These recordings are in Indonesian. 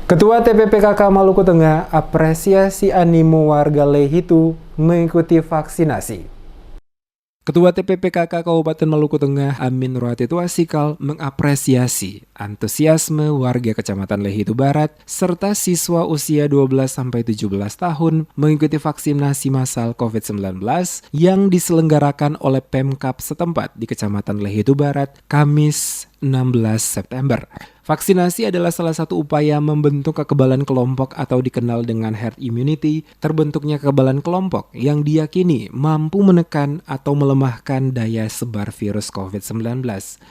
Ketua TPPKK Maluku Tengah apresiasi animo warga Lehitu mengikuti vaksinasi. Ketua TPPKK Kabupaten Maluku Tengah Amin Ruati Tuasikal mengapresiasi antusiasme warga Kecamatan Lehitu Barat serta siswa usia 12-17 tahun mengikuti vaksinasi massal COVID-19 yang diselenggarakan oleh Pemkab setempat di Kecamatan Lehitu Barat Kamis 16 September. Vaksinasi adalah salah satu upaya membentuk kekebalan kelompok atau dikenal dengan herd immunity, terbentuknya kekebalan kelompok yang diyakini mampu menekan atau melemahkan daya sebar virus COVID-19.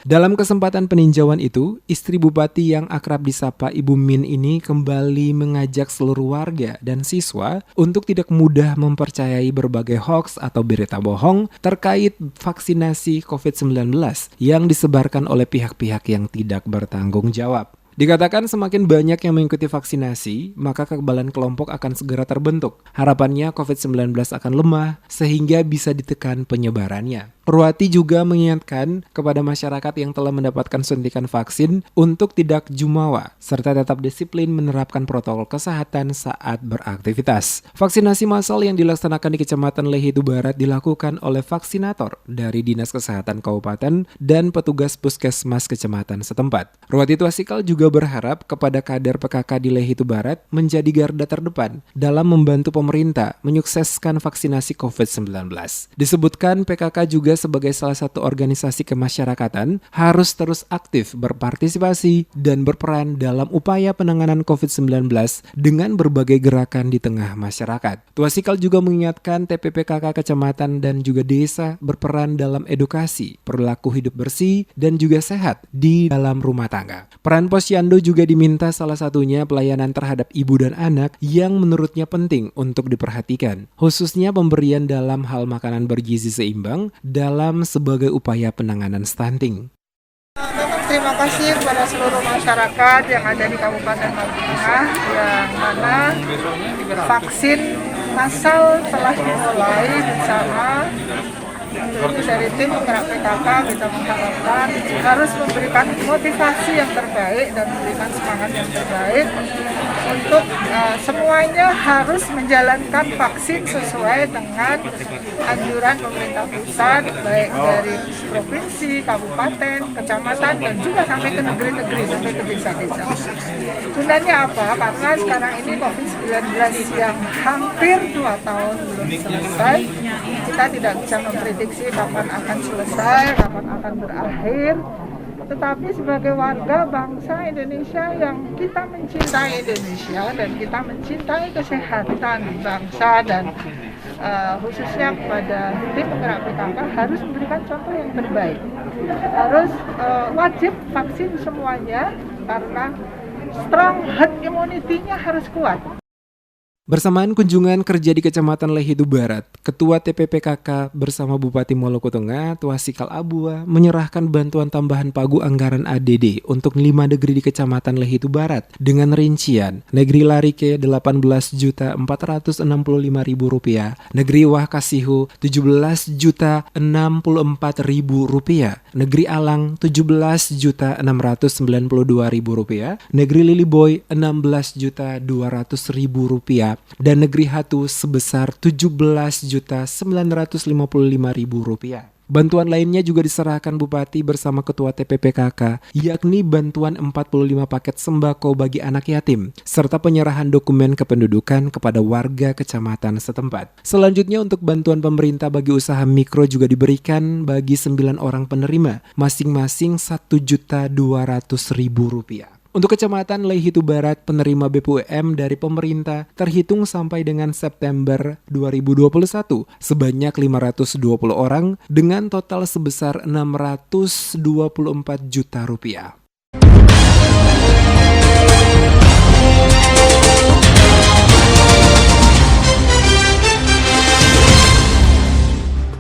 Dalam kesempatan peninjauan itu, istri Bupati yang akrab disapa Ibu Min ini kembali mengajak seluruh warga dan siswa untuk tidak mudah mempercayai berbagai hoaks atau berita bohong terkait vaksinasi COVID-19 yang disebarkan oleh pihak-pihak yang tidak bertanggung jawab. Dikatakan semakin banyak yang mengikuti vaksinasi, maka kekebalan kelompok akan segera terbentuk. Harapannya COVID-19 akan lemah sehingga bisa ditekan penyebarannya. Ruati juga mengingatkan kepada masyarakat yang telah mendapatkan suntikan vaksin untuk tidak jumawa, serta tetap disiplin menerapkan protokol kesehatan saat beraktivitas. Vaksinasi massal yang dilaksanakan di Kecamatan Lehitu Barat dilakukan oleh vaksinator dari Dinas Kesehatan Kabupaten dan petugas puskesmas kecamatan setempat. Ruati Tuasikal juga berharap kepada kader PKK di Lehitu Barat menjadi garda terdepan dalam membantu pemerintah menyukseskan vaksinasi COVID-19. Disebutkan PKK juga sebagai salah satu organisasi kemasyarakatan harus terus aktif berpartisipasi dan berperan dalam upaya penanganan COVID-19 dengan berbagai gerakan di tengah masyarakat. Tuasikal juga mengingatkan TPPKK kecamatan dan juga desa berperan dalam edukasi, perilaku hidup bersih dan juga sehat di dalam rumah tangga. Peran Posyandu juga diminta, salah satunya pelayanan terhadap ibu dan anak yang menurutnya penting untuk diperhatikan, khususnya pemberian dalam hal makanan bergizi seimbang dalam sebagai upaya penanganan stunting. Terima kasih kepada seluruh masyarakat yang ada di Kabupaten Maluku Tengah yang mana vaksin massal telah dimulai bersama. Tentunya dari tim penggerak PKK kita mengharapkan harus memberikan motivasi yang terbaik dan memberikan semangat yang terbaik untuk semuanya harus menjalankan vaksin sesuai dengan anjuran pemerintah pusat, baik dari provinsi, kabupaten, kecamatan, dan juga sampai ke negeri-negeri, sampai ke desa-desa. Tundanya apa? Karena sekarang ini COVID-19 yang hampir 2 tahun belum selesai, kita tidak bisa memprediksi kapan akan selesai, kapan akan berakhir. Tetapi sebagai warga bangsa Indonesia yang kita mencintai Indonesia dan kita mencintai kesehatan bangsa dan khususnya kepada tim penggerak PKK harus memberikan contoh yang terbaik. Harus wajib vaksin semuanya karena strong herd immunity-nya harus kuat. Bersamaan kunjungan kerja di Kecamatan Lehitu Barat, Ketua TPPKK bersama Bupati Maluku Tengah, Tuasikal Abua, menyerahkan bantuan tambahan pagu anggaran ADD untuk 5 negeri di Kecamatan Lehitu Barat dengan rincian Negeri Larike Rp18.465.000, Negeri Wahkasihu Rp17.064.000, Negeri Alang Rp17.692.000, Negeri Liliboy Rp16.200.000, dan Negeri Hatu sebesar Rp17.955.000. Bantuan lainnya juga diserahkan Bupati bersama Ketua TPPKK, yakni bantuan 45 paket sembako bagi anak yatim, serta penyerahan dokumen kependudukan kepada warga kecamatan setempat. Selanjutnya untuk bantuan pemerintah bagi usaha mikro juga diberikan bagi 9 orang penerima, masing-masing Rp1.200.000. Untuk Kecamatan Lehitu Barat, penerima BPUM dari pemerintah terhitung sampai dengan September 2021 sebanyak 520 orang dengan total sebesar Rp624 juta.